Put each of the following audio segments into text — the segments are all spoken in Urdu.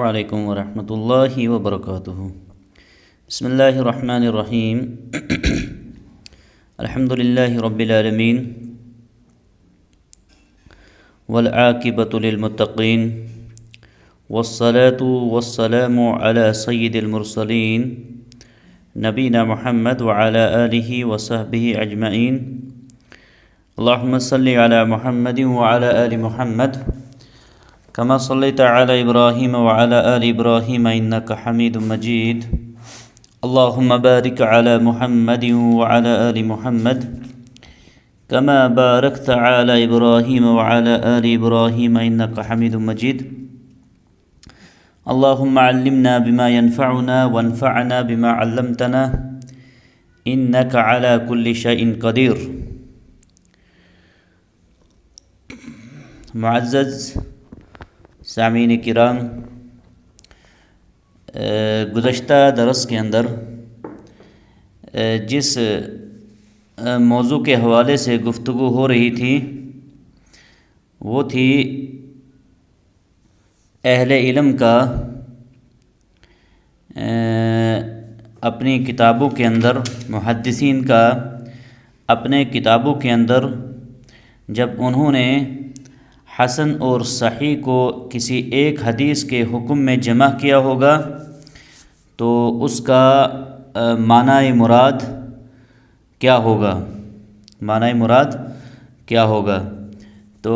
علیکم ورحمۃ اللہ وبرکاتہ۔ بسم اللہ الرحمن الرحیم۔ الحمد للہ رب العالمین والعاقبۃ للمتقین والصلاة والسلام علی سید المرسلین نبینا محمد وعلی آلہ وصحبہ اجمعین۔ اللہم صلی علی محمد وعلی آل محمد کما صلیت علی ابراہیم وعلی آل ابراہیم انک حمید مجید۔ اللہم بارک علی محمد وعلی آل محمد کما بارکت علی ابراہیم وعلی آل ابراہیم انک حمید مجید۔ اللہم علمنا بما ينفعنا وانفعنا بما علمتنا انک علی کل شیء قدیر۔ معزز سامعین کرام، گزشتہ درس کے اندر جس موضوع کے حوالے سے گفتگو ہو رہی تھی وہ تھی اہل علم کا اپنی کتابوں کے اندر، محدثین کا اپنے کتابوں کے اندر جب انہوں نے حسن اور صحیح کو کسی ایک حدیث کے حکم میں جمع کیا ہوگا تو اس کا معنی مراد کیا ہوگا، معنی مراد کیا ہوگا، تو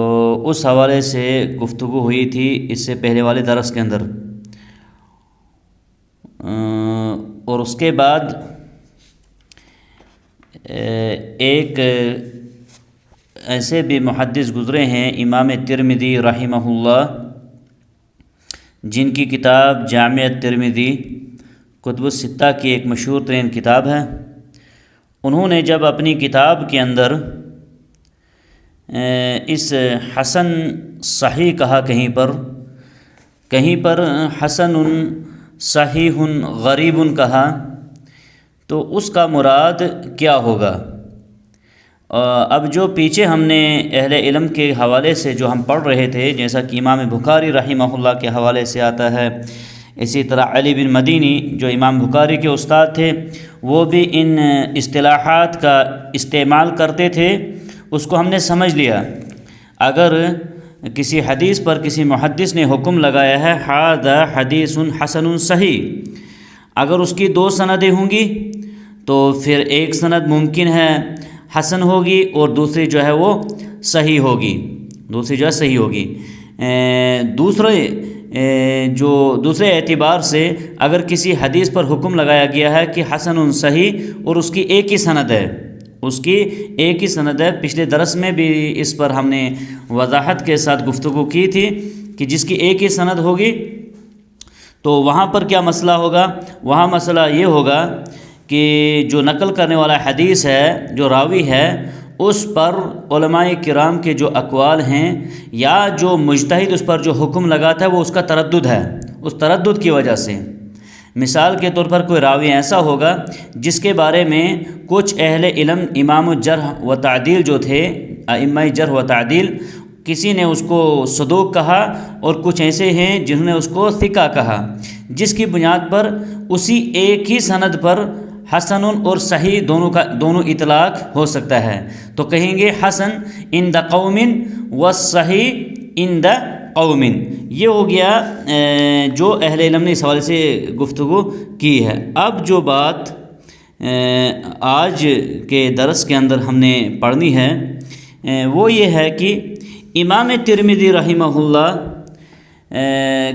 اس حوالے سے گفتگو ہوئی تھی اس سے پہلے والے درس کے اندر۔ اور اس کے بعد ایک ایسے بھی محدث گزرے ہیں امام ترمذی رحمہ اللہ، جن کی کتاب جامع ترمذی کتب الستہ کی ایک مشہور ترین کتاب ہے۔ انہوں نے جب اپنی کتاب کے اندر اس حسن صحیح کہا، کہیں پر حسن صحیح غریب کہا، تو اس کا مراد کیا ہوگا؟ اب جو پیچھے ہم نے اہل علم کے حوالے سے جو ہم پڑھ رہے تھے، جیسا کہ امام بخاری رحمہ اللہ کے حوالے سے آتا ہے، اسی طرح علی بن مدینی جو امام بخاری کے استاد تھے وہ بھی ان اصطلاحات کا استعمال کرتے تھے، اس کو ہم نے سمجھ لیا۔ اگر کسی حدیث پر کسی محدث نے حکم لگایا ہے ھذا حدیث حسن صحیح، اگر اس کی دو سندیں ہوں گی تو پھر ایک سند ممکن ہے حسن ہوگی اور دوسری جو ہے وہ صحیح ہوگی، دوسرے اعتبار سے اگر کسی حدیث پر حکم لگایا گیا ہے کہ حسن صحیح اور اس کی ایک ہی سند ہے، پچھلے درس میں بھی اس پر ہم نے وضاحت کے ساتھ گفتگو کی تھی کہ جس کی ایک ہی سند ہوگی تو وہاں پر کیا مسئلہ ہوگا؟ وہاں مسئلہ یہ ہوگا کہ جو نقل کرنے والا حدیث ہے، جو راوی ہے، اس پر علماء کرام کے جو اقوال ہیں یا جو مجتہد اس پر جو حکم لگاتا ہے وہ اس کا تردد ہے، اس تردد کی وجہ سے۔ مثال کے طور پر کوئی راوی ایسا ہوگا جس کے بارے میں کچھ اہل علم امام الجرح و تعدیل جو تھے، ائمہ جرح و تعدیل، کسی نے اس کو صدوق کہا اور کچھ ایسے ہیں جنہوں نے اس کو ثقہ کہا، جس کی بنیاد پر اسی ایک ہی سند پر حسن اور صحیح دونوں اطلاق ہو سکتا ہے، تو کہیں گے حسن عند قوم والصحیح عند قوم۔ یہ ہو گیا جو اہل علم نے اس حوالے سے گفتگو کی ہے۔ اب جو بات آج کے درس کے اندر ہم نے پڑھنی ہے وہ یہ ہے کہ امام ترمذی رحمہ اللہ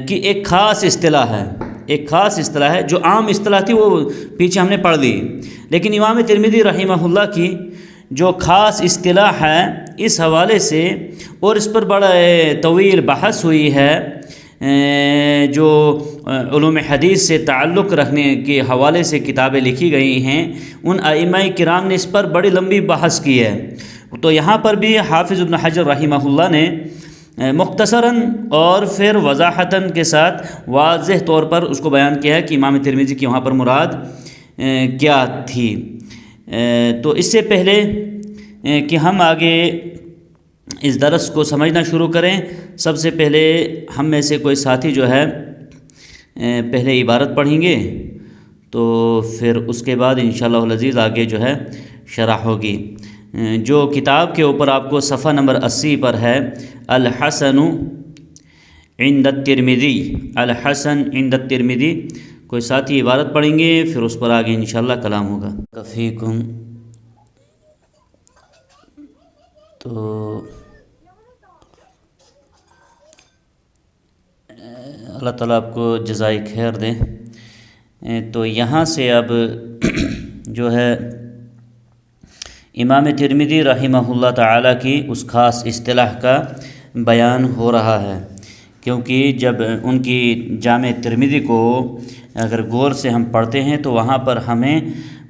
کی ایک خاص اصطلاح ہے، جو عام اصطلاح تھی وہ پیچھے ہم نے پڑھ لی، لیکن امام ترمذی رحمہ اللہ کی جو خاص اصطلاح ہے اس حوالے سے، اور اس پر بڑا طویل بحث ہوئی ہے، جو علوم حدیث سے تعلق رکھنے کے حوالے سے کتابیں لکھی گئی ہیں، ان ائمہ کرام نے اس پر بڑی لمبی بحث کی ہے۔ تو یہاں پر بھی حافظ ابن حجر رحمہ اللہ نے مختصراً اور پھر وضاحتاً کے ساتھ واضح طور پر اس کو بیان کیا ہے کہ امام ترمذی کی وہاں پر مراد کیا تھی۔ تو اس سے پہلے کہ ہم آگے اس درس کو سمجھنا شروع کریں، سب سے پہلے ہم میں سے کوئی ساتھی جو ہے پہلے عبارت پڑھیں گے، تو پھر اس کے بعد انشاءاللہ العزیز آگے جو ہے شرح ہوگی۔ جو کتاب کے اوپر آپ کو صفحہ نمبر 80 پر ہے، الحسن عند الترمذی، الحسن عند الترمذی، کوئی ساتھی عبارت پڑھیں گے، پھر اس پر آگے انشاءاللہ کلام ہوگا۔ کفیکم، تو اللہ تعالیٰ آپ کو جزائے خیر دے۔ تو یہاں سے اب جو ہے امام ترمذی رحمہ اللہ تعالیٰ کی اس خاص اصطلاح کا بیان ہو رہا ہے، کیونکہ جب ان کی جامع ترمذی کو اگر غور سے ہم پڑھتے ہیں تو وہاں پر ہمیں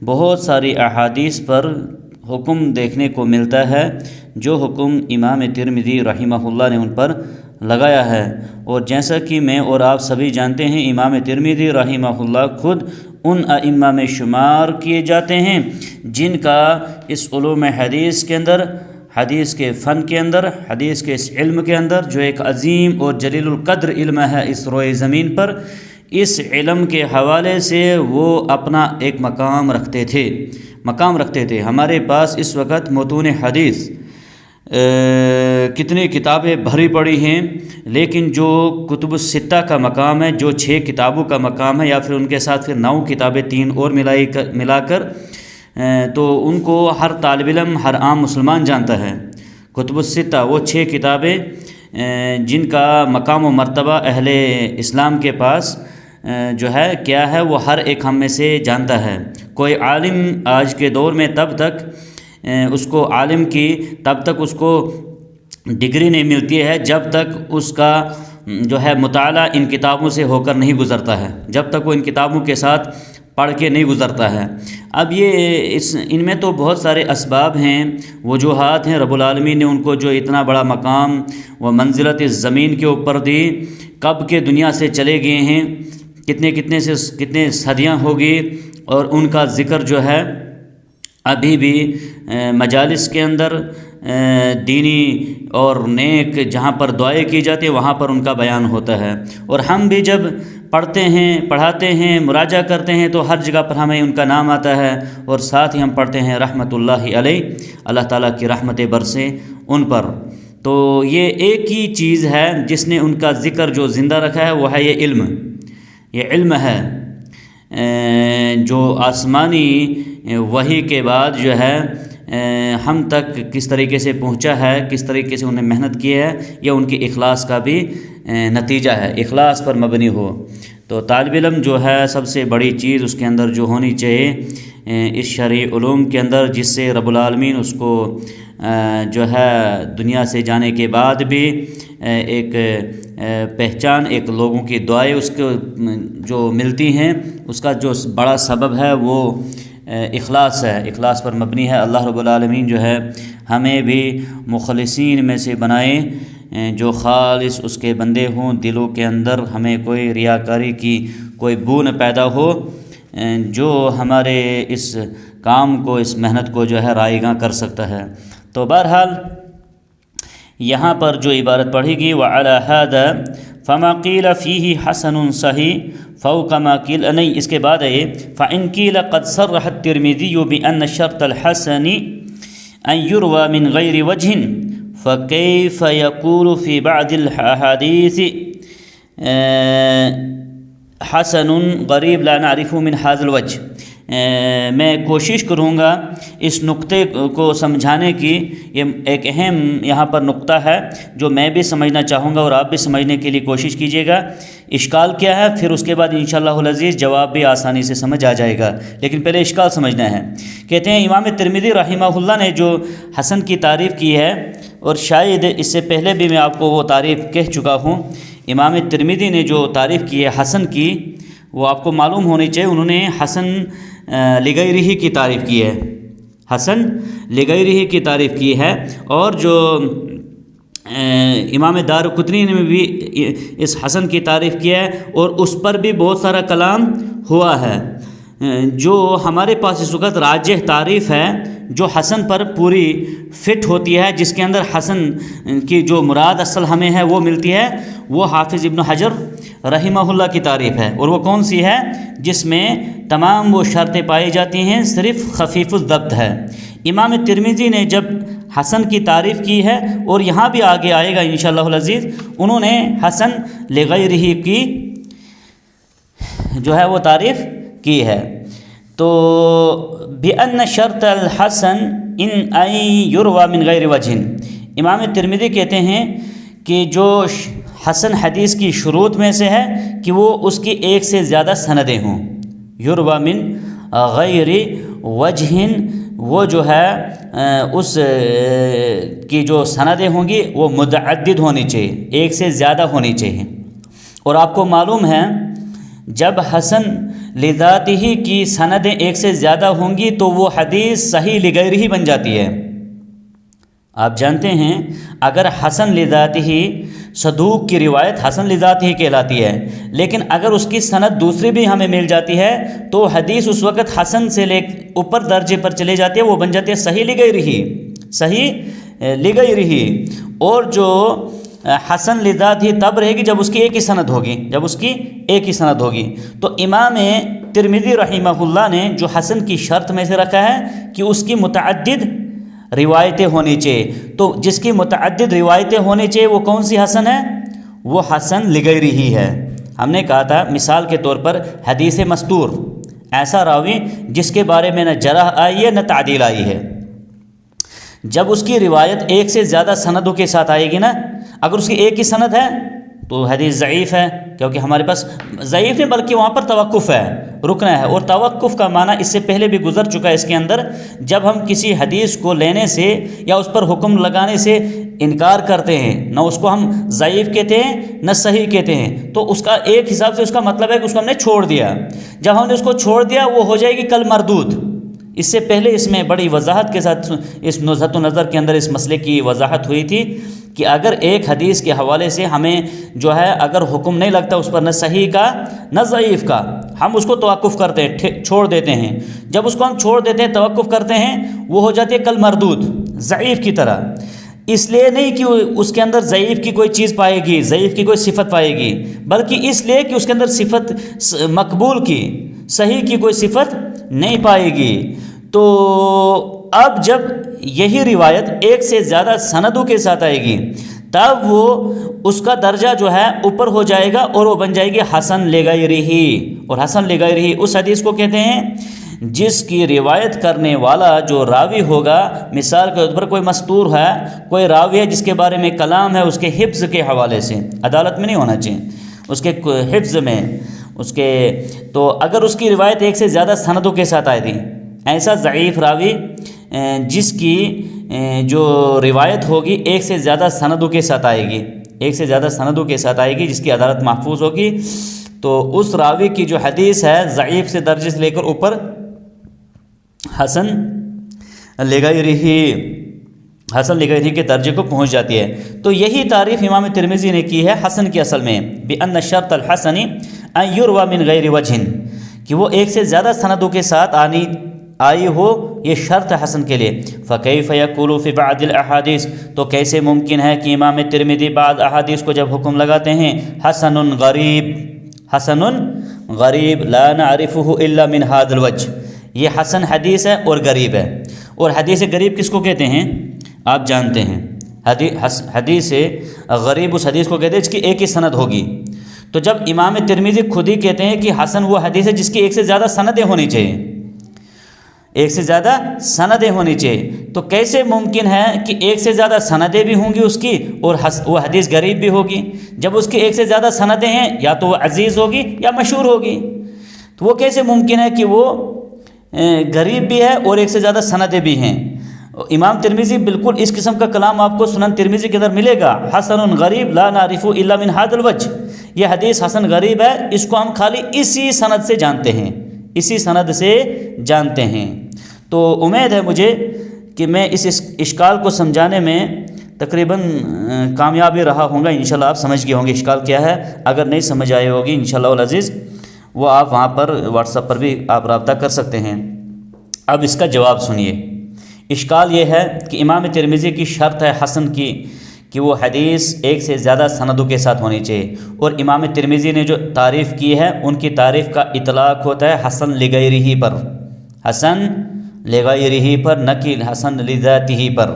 بہت ساری احادیث پر حکم دیکھنے کو ملتا ہے، جو حکم امام ترمذی رحمہ اللہ نے ان پر لگایا ہے۔ اور جیسا کہ میں اور آپ سبھی جانتے ہیں، امام ترمذی رحمہ اللہ خود ان ائمہ میں شمار کیے جاتے ہیں جن کا اس علوم حدیث کے اندر، حدیث کے فن کے اندر، حدیث کے اس علم کے اندر، جو ایک عظیم اور جلیل القدر علم ہے اس روئے زمین پر، اس علم کے حوالے سے وہ اپنا ایک مقام رکھتے تھے۔ ہمارے پاس اس وقت متون حدیث کتنی کتابیں بھری پڑی ہیں، لیکن جو کتب الستہ کا مقام ہے، جو 6 کتابوں کا مقام ہے، یا پھر ان کے ساتھ پھر 9 کتابیں 3 اور ملا کر، تو ان کو ہر طالب علم، ہر عام مسلمان جانتا ہے۔ کتب الستہ وہ 6 کتابیں جن کا مقام و مرتبہ اہل اسلام کے پاس جو ہے کیا ہے، وہ ہر ایک ہم میں سے جانتا ہے۔ کوئی عالم آج کے دور میں تب تک اس کو عالم کی تب تک اس کو ڈگری نہیں ملتی ہے جب تک اس کا جو ہے مطالعہ ان کتابوں سے ہو کر نہیں گزرتا ہے، جب تک وہ ان کتابوں کے ساتھ پڑھ کے نہیں گزرتا ہے۔ اب یہ ان میں تو بہت سارے اسباب ہیں، وجوہات ہیں، رب العالمین نے ان کو جو اتنا بڑا مقام و منزلت زمین کے اوپر دی، کب کے دنیا سے چلے گئے ہیں، کتنے صدیاں ہوگی، اور ان کا ذکر جو ہے ابھی بھی مجالس کے اندر دینی اور نیک جہاں پر دعائیں کی جاتی ہیں وہاں پر ان کا بیان ہوتا ہے۔ اور ہم بھی جب پڑھتے ہیں، پڑھاتے ہیں، مراجعہ کرتے ہیں تو ہر جگہ پر ہمیں ان کا نام آتا ہے، اور ساتھ ہی ہم پڑھتے ہیں رحمت اللہ علیہ، اللہ تعالیٰ کی رحمتیں برسیں ان پر۔ تو یہ ایک ہی چیز ہے جس نے ان کا ذکر جو زندہ رکھا ہے، وہ ہے یہ علم ہے جو آسمانی وحی کے بعد جو ہے ہم تک کس طریقے سے پہنچا ہے، کس طریقے سے انہیں محنت کی ہے، یہ ان کے اخلاص کا بھی نتیجہ ہے، اخلاص پر مبنی ہو۔ تو طالب علم جو ہے سب سے بڑی چیز اس کے اندر جو ہونی چاہیے اس شرعی علوم کے اندر، جس سے رب العالمین اس کو جو ہے دنیا سے جانے کے بعد بھی ایک پہچان، ایک لوگوں کی دعائیں اس کو جو ملتی ہیں، اس کا جو بڑا سبب ہے وہ اخلاص ہے، اخلاص پر مبنی ہے۔ اللہ رب العالمین جو ہے ہمیں بھی مخلصین میں سے بنائے، جو خالص اس کے بندے ہوں، دلوں کے اندر ہمیں کوئی ریاکاری کی کوئی بو نہ پیدا ہو، جو ہمارے اس کام کو، اس محنت کو جو ہے رائیگاں کر سکتا ہے۔ تو بہرحال یہاں پر جو عبارت پڑھی گی، وَعَلَى هَذَا فَمَا قِيلَ فِيهِ حَسَنٌ صَحِيحٌ فَوْقَ مَا قِيلَ، نہیں اس کے بعد ہے فَإِنْ قِيلَ قَدْ صَرَّحَ التِّرْمِذِيُّ بِأَنَّ شَرْطَ الْحَسَنِ أَنْ يُرْوَى مِنْ غَيْرِ وَجْهٍ فَكَيْفَ يَقُولُ فِي بَعْضِ الْأَحَادِيثِ حَسَنٌ غَرِيبٌ لَا نَعْرِفُهُ مِنْ هَذَا الْوَجْهِ۔ میں کوشش کروں گا اس نقطے کو سمجھانے کی، یہ ایک اہم یہاں پر نقطہ ہے جو میں بھی سمجھنا چاہوں گا اور آپ بھی سمجھنے کے لیے کوشش کیجیے گا۔ اشکال کیا ہے، پھر اس کے بعد انشاءاللہ العزیز جواب بھی آسانی سے سمجھ آ جائے گا، لیکن پہلے اشکال سمجھنا ہے۔ کہتے ہیں امام ترمذی رحمہ اللہ نے جو حسن کی تعریف کی ہے، اور شاید اس سے پہلے بھی میں آپ کو وہ تعریف کہہ چکا ہوں، امام ترمذی نے جو تعریف کی ہے حسن کی، وہ آپ کو معلوم ہونی چاہیے۔ انہوں نے حسن لغیرہ کی تعریف کی ہے، حسن لغیرہ کی تعریف کی ہے، اور جو امام دارقطنی نے بھی اس حسن کی تعریف کیا ہے، اور اس پر بھی بہت سارا کلام ہوا ہے۔ جو ہمارے پاس اس وقت راجح تعریف ہے جو حسن پر پوری فٹ ہوتی ہے، جس کے اندر حسن کی جو مراد اصل ہمیں ہے وہ ملتی ہے، وہ حافظ ابن حجر رحمہ کی تعریف ہے، اور وہ کون سی ہے؟ جس میں تمام وہ شرطیں پائی جاتی ہیں، صرف خفیف الضبط ہے۔ امام ترمذی نے جب حسن کی تعریف کی ہے، اور یہاں بھی آگے آئے گا انشاءاللہ العزیز، انہوں نے حسن لغیرہ کی جو ہے وہ تعریف کی ہے۔ تو بِأَنَّ شرط الحسن ان یروى من غیر وجہ، امام ترمذی کہتے ہیں کہ جو حسن حدیث کی شروط میں سے ہے کہ وہ اس کی ایک سے زیادہ سندیں ہوں، یروى من غیر وجہ، وہ جو ہے اس کی جو سندیں ہوں گی وہ متعدد ہونی چاہیے، ایک سے زیادہ ہونی چاہیے۔ اور آپ کو معلوم ہے جب حسن لذاتہ کی سندیں ایک سے زیادہ ہوں گی تو وہ حدیث صحیح لغیرہ بن جاتی ہے۔ آپ جانتے ہیں اگر حسن لذاتہ صدوق کی روایت حسن لذاتہ کہلاتی ہے، لیکن اگر اس کی سند دوسری بھی ہمیں مل جاتی ہے تو حدیث اس وقت حسن سے لے اوپر درجے پر چلے جاتی ہے، وہ بن جاتی ہے صحیح لغیرہ، صحیح لغیرہ۔ اور جو حسن لذاتہ تب رہے گی جب اس کی ایک ہی سند ہوگی، جب اس کی ایک ہی سند ہوگی۔ تو امام ترمذی رحمہ اللہ نے جو حسن کی شرط میں سے رکھا ہے کہ اس کی متعدد روایتیں ہونی چاہیے، تو جس کی متعدد روایتیں ہونی چاہیے وہ کون سی حسن ہے؟ وہ حسن لغیرہ ہی ہے۔ ہم نے کہا تھا مثال کے طور پر حدیث مستور، ایسا راوی جس کے بارے میں نہ جرح آئی ہے نہ تعدیل آئی ہے، جب اس کی روایت ایک سے زیادہ سندوں کے ساتھ آئے گی نا، اگر اس کی ایک ہی سند ہے تو حدیث ضعیف ہے، کیونکہ ہمارے پاس ضعیف نہیں بلکہ وہاں پر توقف ہے، رکنا ہے۔ اور توقف کا معنی اس سے پہلے بھی گزر چکا ہے اس کے اندر، جب ہم کسی حدیث کو لینے سے یا اس پر حکم لگانے سے انکار کرتے ہیں، نہ اس کو ہم ضعیف کہتے ہیں نہ صحیح کہتے ہیں، تو اس کا ایک حساب سے اس کا مطلب ہے کہ اس کو ہم نے چھوڑ دیا۔ جب ہم نے اس کو چھوڑ دیا وہ ہو جائے گی کل مردود۔ اس سے پہلے اس میں بڑی وضاحت کے ساتھ اس نزہۃ النظر کے اندر اس مسئلے کی وضاحت ہوئی تھی کہ اگر ایک حدیث کے حوالے سے ہمیں جو ہے اگر حکم نہیں لگتا اس پر نہ صحیح کا نہ ضعیف کا، ہم اس کو توقف کرتے ہیں، چھوڑ دیتے ہیں۔ جب اس کو ہم چھوڑ دیتے ہیں، توقف کرتے ہیں، وہ ہو جاتی ہے کل مردود، ضعیف کی طرح۔ اس لیے نہیں کہ اس کے اندر ضعیف کی کوئی چیز پائے گی، ضعیف کی کوئی صفت پائے گی، بلکہ اس لیے کہ اس کے اندر صفت مقبول کی، صحیح کی کوئی صفت نہیں پائے گی۔ تو اب جب یہی روایت ایک سے زیادہ سندوں کے ساتھ آئے گی تب وہ اس کا درجہ جو ہے اوپر ہو جائے گا اور وہ بن جائے گی حسن لغیرہ۔ اور حسن لغیرہ اس حدیث کو کہتے ہیں جس کی روایت کرنے والا جو راوی ہوگا، مثال کے طور پر کوئی مستور ہے، کوئی راوی ہے جس کے بارے میں کلام ہے اس کے حفظ کے حوالے سے، عدالت میں نہیں ہونا چاہیے، اس کے حفظ میں، اس کے، تو اگر اس کی روایت ایک سے زیادہ سندوں کے ساتھ آئی تھی، ایسا ضعیف راوی جس کی جو روایت ہوگی ایک سے زیادہ سندوں کے ساتھ آئے گی، ایک سے زیادہ سندوں کے ساتھ آئے گی، جس کی عدالت محفوظ ہوگی، تو اس راوی کی جو حدیث ہے ضعیف سے درجے سے لے کر اوپر حسن لغیرہ کے درجے کو پہنچ جاتی ہے۔ تو یہی تعریف امام ترمذی نے کی ہے حسن کی اصل میں، بِأَنَّ شرط الحسن ان یروى من غیر وجہ، کہ وہ ایک سے زیادہ سندوں کے ساتھ آئی ہو، یہ شرط حسن کے لیے۔ فَكَيْفَ يَقُولُ فِي بَعْضِ الْأَحَادِيثِ، تو کیسے ممکن ہے کہ امام ترمذی بعض احادیث کو جب حکم لگاتے ہیں حسن غریب لا نعرفه الا من هذا الوجه، یہ حسن حدیث ہے اور غریب ہے۔ اور حدیث غریب کس کو کہتے ہیں؟ آپ جانتے ہیں، حدیث غریب اس حدیث کو کہتے ہیں جس کی ایک ہی سند ہوگی۔ تو جب امام ترمذی خود ہی کہتے ہیں کہ حسن وہ حدیث ہے جس کی ایک سے زیادہ سندیں ہونی چاہیے، ایک سے زیادہ سندیں ہونی چاہیے، تو کیسے ممکن ہے کہ ایک سے زیادہ سندیں بھی ہوں گی اس کی اور وہ حدیث غریب بھی ہوگی؟ جب اس کی ایک سے زیادہ سندیں ہیں یا تو وہ عزیز ہوگی یا مشہور ہوگی، تو وہ کیسے ممکن ہے کہ وہ غریب بھی ہے اور ایک سے زیادہ سندیں بھی ہیں؟ امام ترمذی بالکل اس قسم کا کلام آپ کو سنن ترمذی کے اندر ملے گا، حسن غریب لا نعرف الا من هذا الوجه، یہ حدیث حسن غریب ہے، اس کو ہم خالی اسی سند سے جانتے ہیں، اسی سند سے جانتے ہیں۔ تو امید ہے مجھے کہ میں اس اشکال کو سمجھانے میں تقریباً کامیابی رہا ہوں گا، انشاءاللہ آپ سمجھ گئے ہوں گے اشکال کیا ہے۔ اگر نہیں سمجھ آئی ہوگی انشاءاللہ العزیز وہ آپ وہاں پر واٹس ایپ پر بھی آپ رابطہ کر سکتے ہیں۔ اب اس کا جواب سنیے۔ اشکال یہ ہے کہ امام ترمذی کی شرط ہے حسن کی کہ وہ حدیث ایک سے زیادہ سندوں کے ساتھ ہونی چاہیے۔ اور امام ترمذی نے جو تعریف کی ہے ان کی تعریف کا اطلاق ہوتا ہے حسن لغیرہ پر، حسن لغیرہ پر، نہ کہ حسن لذاتہ پر۔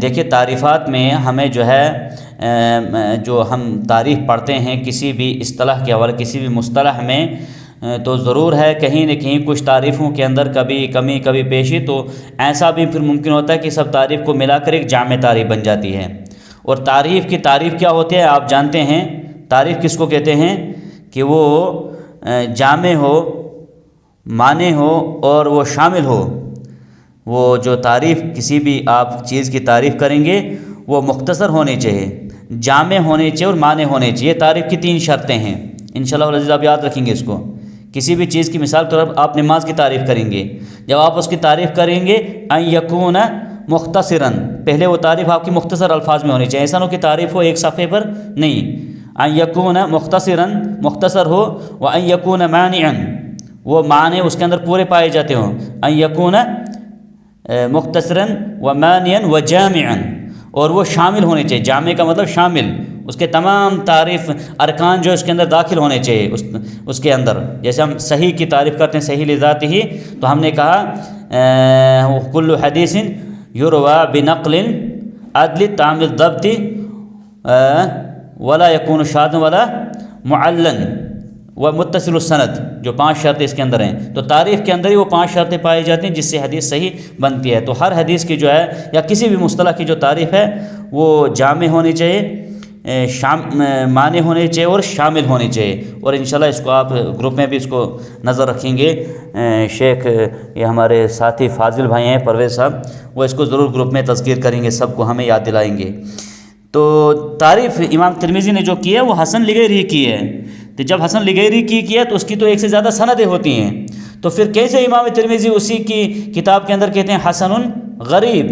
دیکھیے تعریفات میں ہمیں جو ہے جو ہم تعریف پڑھتے ہیں کسی بھی اصطلاح کے حوالے، کسی بھی مصطلح میں، تو ضرور ہے کہیں نہ کہیں کچھ تعریفوں کے اندر کبھی کمی کبھی بیشی، تو ایسا بھی پھر ممکن ہوتا ہے کہ سب تعریف کو ملا کر ایک جامع تعریف بن جاتی ہے۔ اور تعریف کی تعریف کیا ہوتی ہے آپ جانتے ہیں، تعریف کس کو کہتے ہیں کہ وہ جامع ہو، معنی ہو اور وہ شامل ہو۔ وہ جو تعریف کسی بھی آپ چیز کی تعریف کریں گے وہ مختصر ہونی چاہیے، جامع ہونے چاہیے اور معنی ہونے چاہیے۔ تعریف کی 3 شرطیں ہیں، انشاءاللہ العزیز آپ یاد رکھیں گے اس کو۔ کسی بھی چیز کی مثال طور پر آپ نماز کی تعریف کریں گے، جب آپ اس کی تعریف کریں گے ان یکون مختصراً، پہلے وہ تعریف آپ کی مختصر الفاظ میں ہونی چاہیے، ایسا نہ ہو کہ تعریف ہو ایک صفحے پر، نہیں، ان یکون مختصراً، مختصر ہو، وان یکون مانعا، وہ معنی اس کے اندر پورے پائے جاتے ہوں، ان یکون مختصراً ومانعا وجامعا، اور وہ شامل ہونے چاہیے۔ جامع کا مطلب شامل، اس کے تمام تعریف ارکان جو اس کے اندر داخل ہونے چاہیے اس کے اندر۔ جیسے ہم صحیح کی تعریف کرتے ہیں صحیح لذاتہ ہی، تو ہم نے کہا کل حدیث یروى بنقل عدل تام الضبط ولا یکون شاذا ولا معلن ومتصل السند، جو 5 شرطیں اس کے اندر ہیں، تو تعریف کے اندر ہی وہ 5 شرطیں پائی جاتی ہیں جس سے حدیث صحیح بنتی ہے۔ تو ہر حدیث کی جو ہے یا کسی بھی مصطلح کی جو تعریف ہے وہ جامع ہونی چاہیے، معنی ہونے چاہیے اور شامل ہونی چاہیے۔ اور انشاءاللہ اس کو آپ گروپ میں بھی اس کو نظر رکھیں گے، شیخ یہ ہمارے ساتھی فاضل بھائی ہیں پرویز صاحب، وہ اس کو ضرور گروپ میں تذکیر کریں گے، سب کو ہمیں یاد دلائیں گے۔ تو تعریف امام ترمذی نے جو کی ہے وہ حسن لغیرہ کی ہے، تو جب حسن لغیرہ کی ہے تو اس کی تو ایک سے زیادہ سندیں ہوتی ہیں، تو پھر کیسے امام ترمذی اسی کی کتاب کے اندر کہتے ہیں حسن غریب؟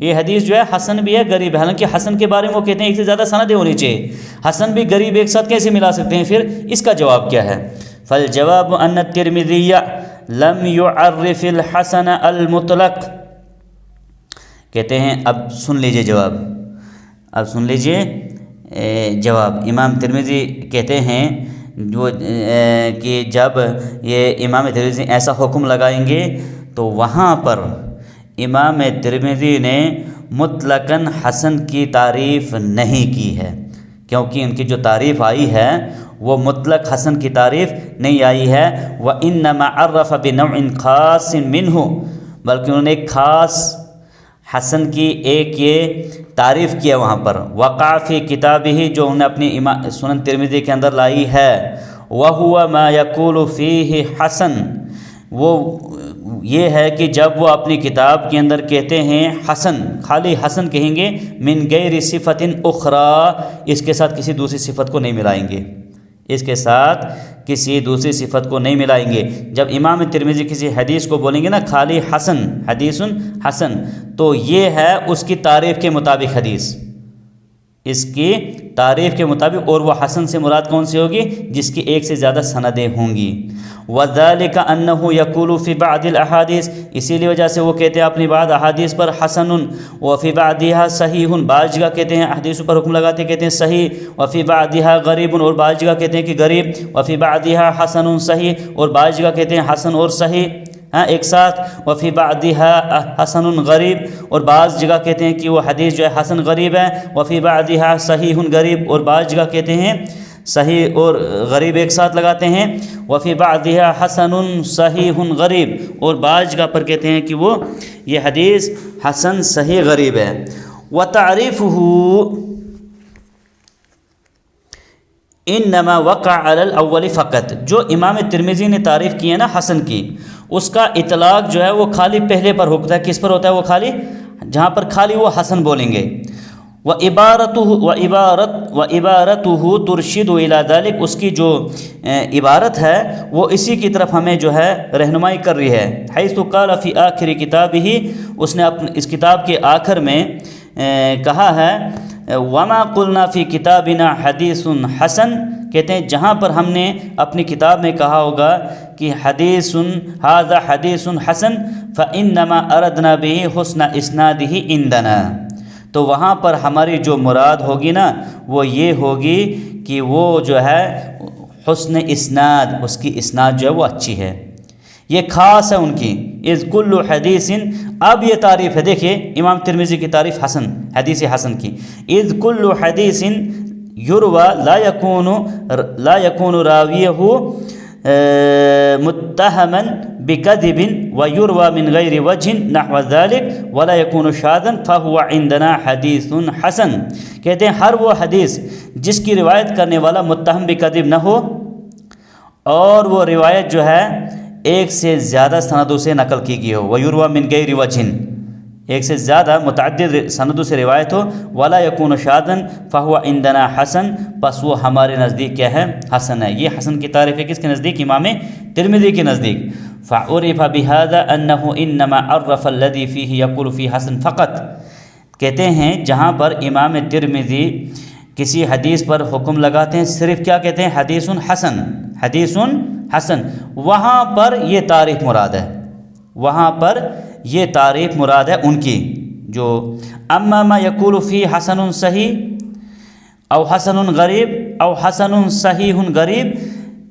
یہ حدیث جو ہے حسن بھی ہے غریب ہے، حالانکہ حسن کے بارے میں وہ کہتے ہیں ایک سے زیادہ سندیں ہونی چاہیے، حسن بھی غریب ایک ساتھ کیسے ملا سکتے ہیں؟ پھر اس کا جواب کیا ہے؟ فالجواب ان الترمذی لم يعرف الحسن المطلق، کہتے ہیں اب سن لیجئے جواب، اب سن لیجئے جواب۔ امام ترمذی کہتے ہیں جو کہ جب یہ امام ترمذی ایسا حکم لگائیں گے تو وہاں پر امام ترمذی نے مطلقاً حسن کی تعریف نہیں کی ہے، کیونکہ ان کی جو تعریف آئی ہے وہ مطلق حسن کی تعریف نہیں آئی ہے۔ وَإِنَّمَا عَرَّفَ بِنَوْعٍ خَاصٍ مِّنْهُ، بلکہ انہوں نے ایک خاص حسن کی ایک یہ تعریف کیا وہاں پر، وقع فی کتابہ، جو انہوں نے اپنی سنن ترمذی کے اندر لائی ہے، وَهُوَ مَا يَقُولُ فِيهِ حسن، وہ یہ ہے کہ جب وہ اپنی کتاب کے اندر کہتے ہیں حسن، خالی حسن کہیں گے، من غیر صفت اخری، اس کے ساتھ کسی دوسری صفت کو نہیں ملائیں گے، اس کے ساتھ کسی دوسری صفت کو نہیں ملائیں گے۔ جب امام ترمذی کسی حدیث کو بولیں گے نا خالی حسن، حدیث حسن، تو یہ ہے اس کی تعریف کے مطابق حدیث، اس کی تعریف کے مطابق، اور وہ حسن سے مراد کون سی ہوگی؟ جس کی ایک سے زیادہ سندیں ہوں گی۔ وَذَلِكَ أَنَّهُ يَقُولُ فِي بَعْضِ الْأَحَادِيثِ، اسی لیے وجہ سے وہ کہتے ہیں اپنی بعض احادیث پر حسن، وفی بعضها صحیح، بعض جگہ کہتے ہیں حدیث پر حکم لگاتے کہتے ہیں صحیح، وفی بعضها غریب، اور بعض جگہ کہتے ہیں کہ غریب، وفی بعضها حسن صحیح، اور بعض جگہ کہتے ہیں حسن اور صحیح ایک ساتھ، وفی بعضها حسن غریب، اور بعض جگہ کہتے ہیں کہ وہ حدیث جو ہے حسن غریب ہے، وفی بعضها صحیح غریب، اور بعض جگہ کہتے ہیں صحیح اور غریب ایک ساتھ لگاتے ہیں، وفی بعضها حسن صحیح غریب، اور بعض جگہ پر کہتے ہیں کہ وہ یہ حدیث حسن صحیح غریب ہے۔ وتعریفه انما وقع علی الاول فقط، جو امام ترمذی نے تعریف کی ہے نا حسن کی، اس کا اطلاق جو ہے وہ خالی پہلے پر ہوتا ہے، کس پر ہوتا ہے؟ وہ خالی جہاں پر خالی وہ حسن بولیں گے۔ وعبارته ترشد الى ذلك، اس کی جو عبارت ہے وہ اسی کی طرف ہمیں جو ہے رہنمائی کر رہی ہے۔ حیث قال فی آخر کتابہ، اس نے اس کتاب کے آخر میں کہا ہے، وما قلنا فی کتابنا حدیث حسن، کہتے ہیں جہاں پر ہم نے اپنی کتاب میں کہا ہوگا کہ حدیث ھذا حدیث حسن، فانما اردنا به حسن اسنادہ عندنا، تو وہاں پر ہماری جو مراد ہوگی نا وہ یہ ہوگی کہ وہ جو ہے حسن اسناد، اس کی اسناد جو ہے وہ اچھی ہے، یہ خاص ہے ان کی۔ اذ کل حدیث، اب یہ تعریف ہے، دیکھیے امام ترمذی کی تعریف حسن، حدیث حسن کی۔ اذ کل حدیث یروى لا يكون راویہ متہما بکذب ویروى من غیر وجہ نحو ذلك ولا يكون شاذا فهو عندنا حدیث حسن۔ کہتے ہیں ہر وہ حدیث جس کی روایت کرنے والا متہم بکذب نہ ہو اور وہ روایت جو ہے ایک سے زیادہ سندوں سے نقل کی گئی ہو، ویروى من غیر وجہ، ایک سے زیادہ متعدد سندوں سے روایت ہو، ولا یکون شاذا فهو عندنا حسن، پس وہ ہمارے نزدیک کیا ہے؟ حسن ہے۔ یہ حسن کی تعریف ہے کس کے نزدیک؟ امام ترمذی کے نزدیک۔ فعرف بهذا انه انما عرف الذي فيه يقول فيه حسن فقط، کہتے ہیں جہاں پر امام ترمذی کسی حدیث پر حکم لگاتے ہیں صرف کیا کہتے ہیں؟ حدیث حسن، حدیث حسن، وہاں پر یہ تعریف مراد ہے، وہاں پر یہ تعریف مراد ہے ان کی جو اما ما یقول فی حسن صحیح او حسن غریب او حسن صحیح غریب،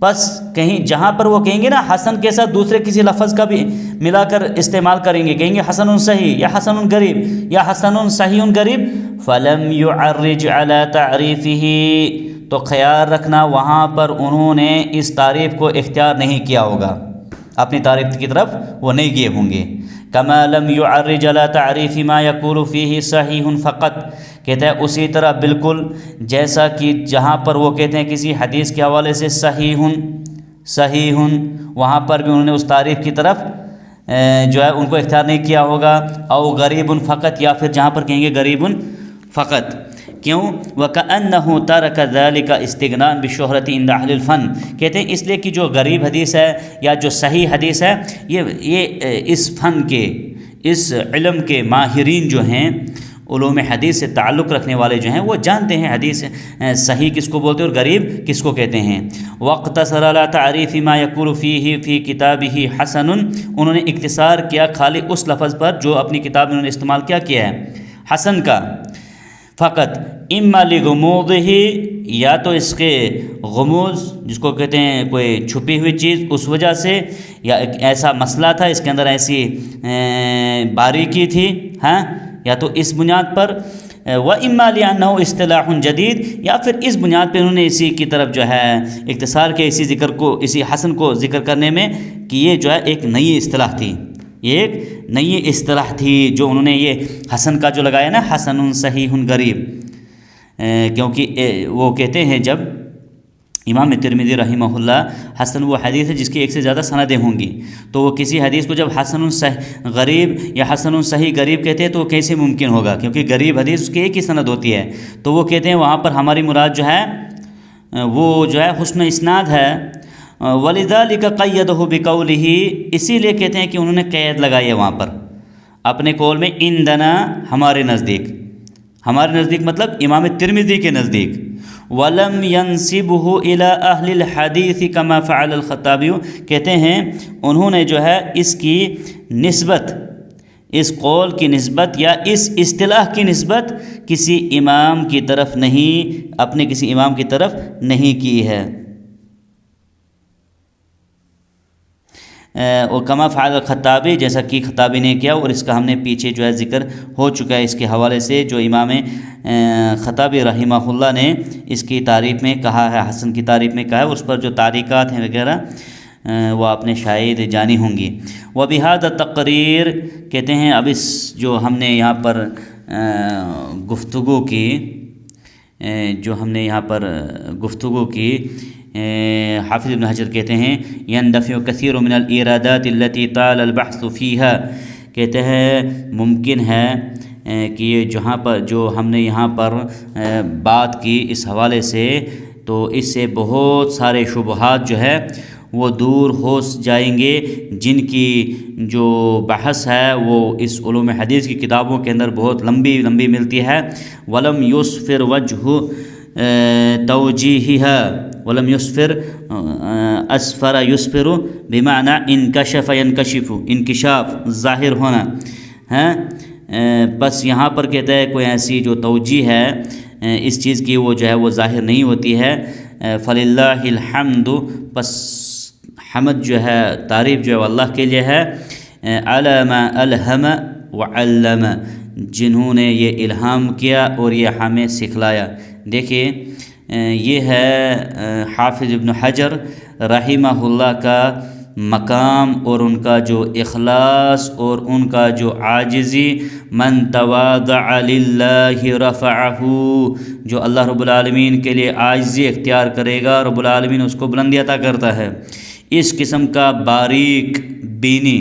پس کہیں جہاں پر وہ کہیں گے نا حسن کے ساتھ دوسرے کسی لفظ کا بھی ملا کر استعمال کریں گے، کہیں گے حسن صحیح یا حسن غریب یا حسن صحیح غریب، فلم یعرج علی تعریفہ، تو خیال رکھنا وہاں پر انہوں نے اس تعریف کو اختیار نہیں کیا ہوگا، اپنی تعریف کی طرف وہ نہیں گئے ہوں گے۔ کما لم یعرج علی تعریف ما یقول فیہ صحیح فقط، کہتا ہے اسی طرح بالکل جیسا کہ جہاں پر وہ کہتے ہیں کسی حدیث کے حوالے سے صحیح صحیح، وہاں پر بھی انہوں نے اس تعریف کی طرف جو ہے ان کو اختیار نہیں کیا ہوگا، او غریب فقط، یا پھر جہاں پر کہیں گے غریب فقط۔ کیوں؟ وَكَأَنَّهُ تَرَكَ ذَلِكَ اسْتِغْنَاءً بِالشُّهْرَةِ عِنْدَ أَهْلِ الْفَنِ، کہتے ہیں اس لیے کہ جو غریب حدیث ہے یا جو صحیح حدیث ہے یہ اس فن کے، اس علم کے ماہرین جو ہیں، علوم حدیث سے تعلق رکھنے والے جو ہیں وہ جانتے ہیں حدیث صحیح کس کو بولتے ہیں اور غریب کس کو کہتے ہیں۔ وَاقْتَصَرَ عَلَى تَعْرِيفِ مَا يَقُولُ فِيهِ فِي كِتَابِهِ حَسَنٌ، انہوں نے اختصار کیا خالی اس لفظ پر جو اپنی کتاب میں انہوں نے استعمال کیا ہے حسن کا، فقط اما لغموضہ، یا تو اس کے غموض جس کو کہتے ہیں کوئی چھپی ہوئی چیز اس وجہ سے، یا ایک ایسا مسئلہ تھا اس کے اندر ایسی باریکی تھی، ہاں، یا تو اس بنیاد پر، وَإِمَّا لِأَنَّهُ اصطلاح جدید، یا پھر اس بنیاد پہ انہوں نے اسی کی طرف جو ہے اختصار کیا اسی ذکر کو، اسی حسن کو ذکر کرنے میں کہ یہ جو ہے ایک نئی اصطلاح تھی، یہ ایک نئی اصطلاح تھی جو انہوں نے یہ حسن کا جو لگایا نا، حسن صحیح غریب، کیونکہ وہ کہتے ہیں جب امام ترمذی رحمہ اللہ، حسن وہ حدیث ہے جس کی ایک سے زیادہ سندیں ہوں گی، تو وہ کسی حدیث کو جب حسن صحیح غریب یا حسن صحیح غریب کہتے ہیں تو وہ کیسے ممکن ہوگا، کیونکہ غریب حدیث اس کی ایک ہی سند ہوتی ہے، تو وہ کہتے ہیں وہاں پر ہماری مراد جو ہے وہ جو ہے حسن اسناد ہے۔ وَلِذَلِكَ قَيَّدَهُ بِقَوْلِهِ، اسی لیے کہتے ہیں کہ انہوں نے قید لگائی ہے وہاں پر اپنے قول میں، عندنا ہمارے نزدیک، ہمارے نزدیک مطلب امام ترمذی کے نزدیک، وَلَمْ يَنْسِبُهُ إِلَىٰ أَهْلِ الْحَدِيثِ كَمَا فَعَلَ الْخَطَّابِيُّ، کہتے ہیں انہوں نے جو ہے اس کی نسبت، اس قول کی نسبت یا اس اصطلاح کی نسبت کسی امام کی طرف نہیں، اپنے کسی امام کی طرف نہیں کی ہے۔ اور کما فعل الخطابی، جیسا کہ خطابی نے کیا، اور اس کا ہم نے پیچھے جو ہے ذکر ہو چکا ہے اس کے حوالے سے، جو امام خطابی رحمہ اللہ نے اس کی تعریف میں کہا ہے، حسن کی تعریف میں کہا ہے، اور اس پر جو تعریقات ہیں وغیرہ وہ آپ نے شاید جانی ہوں گی۔ وبہذا تقریر، کہتے ہیں اب اس جو ہم نے یہاں پر گفتگو کی، جو ہم نے یہاں پر گفتگو کی، حافظ ابن حجر کہتے ہیں يندفع كثير من الإيرادات التي طال البحث فيها، کہتے ہیں ممکن ہے کہ یہ جہاں پر جو ہم نے یہاں پر بات کی اس حوالے سے، تو اس سے بہت سارے شبہات جو ہے وہ دور ہو جائیں گے، جن کی جو بحث ہے وہ اس علوم حدیث کی کتابوں کے اندر بہت لمبی ملتی ہے۔ ولم یسفر وجہ توجیہہا، ولم یسفر اسفر یسفر بمعنی انکشف ینکشف، انکشاف ظاہر ہونا، بس یہاں پر کہتا ہے کوئی ایسی جو توجیہ ہے اس چیز کی وہ جو ہے وہ ظاہر نہیں ہوتی ہے. فللہ الحمد، بس حمد جو ہے، تعریف جو ہے اللہ کے لیے ہے. علی ما الہم وعلم، جنہوں نے یہ الہام کیا اور یہ ہمیں سکھلایا. دیکھیے یہ ہے حافظ ابن حجر رحمہ اللہ کا مقام اور ان کا جو اخلاص اور ان کا جو عاجزی. من تواضع للہ رفعہ، جو اللہ رب العالمین کے لیے عاجزی اختیار کرے گا رب العالمین اس کو بلندی عطا کرتا ہے. اس قسم کا باریک بینی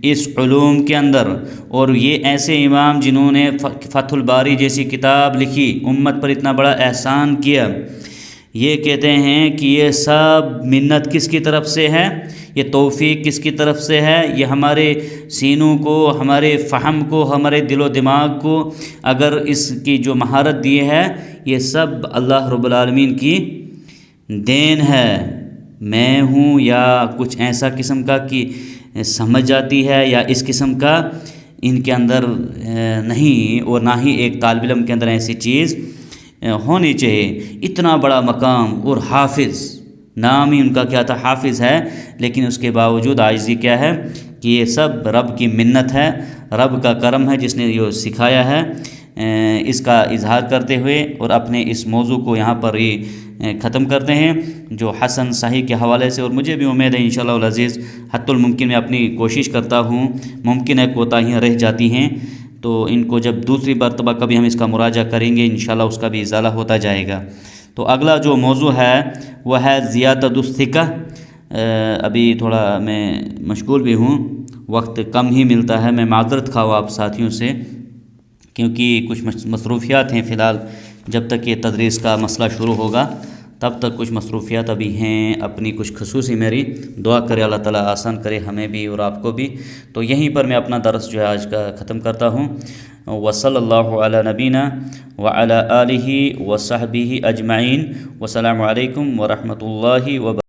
اس علوم کے اندر، اور یہ ایسے امام جنہوں نے فتح الباری جیسی کتاب لکھی، امت پر اتنا بڑا احسان کیا، یہ کہتے ہیں کہ یہ سب منت کس کی طرف سے ہے، یہ توفیق کس کی طرف سے ہے. یہ ہمارے سینوں کو، ہمارے فہم کو، ہمارے دل و دماغ کو اگر اس کی جو مہارت دی ہے، یہ سب اللہ رب العالمین کی دین ہے. میں ہوں یا کچھ ایسا قسم کا کہ سمجھ جاتی ہے یا اس قسم کا ان کے اندر نہیں، اور نہ ہی ایک طالب علم کے اندر ایسی چیز ہونی چاہیے. اتنا بڑا مقام، اور حافظ، نام ہی ان کا کیا تھا، حافظ ہے، لیکن اس کے باوجود عاجزی کیا ہے کہ یہ سب رب کی منت ہے، رب کا کرم ہے جس نے یہ سکھایا ہے. اس کا اظہار کرتے ہوئے اور اپنے اس موضوع کو یہاں پر ہی ختم کرتے ہیں، جو حسن صحیح کے حوالے سے. اور مجھے بھی امید ہے انشاءاللہ العزیز حتی الممکن میں اپنی کوشش کرتا ہوں، ممکن ہے کوتاہیاں رہ جاتی ہیں، تو ان کو جب دوسری مرتبہ کبھی ہم اس کا مراجعہ کریں گے انشاءاللہ اس کا بھی ازالہ ہوتا جائے گا. تو اگلا جو موضوع ہے وہ ہے زیادۃ الثقہ. ابھی تھوڑا میں مشغول بھی ہوں، وقت کم ہی ملتا ہے. میں معذرت خواہ آپ ساتھیوں سے، کیونکہ کچھ مصروفیات ہیں فی الحال. جب تک یہ تدریس کا مسئلہ شروع ہوگا تب تک کچھ مصروفیات ابھی ہیں اپنی کچھ خصوصی. میری دعا کرے اللہ تعالیٰ آسان کرے ہمیں بھی اور آپ کو بھی. تو یہیں پر میں اپنا درس جو ہے آج کا ختم کرتا ہوں. وصلی اللہ علی نبینا وعلی آلہ وصحبہ اجمعین. والسلام علیکم ورحمۃ اللہ وبرکاتہ.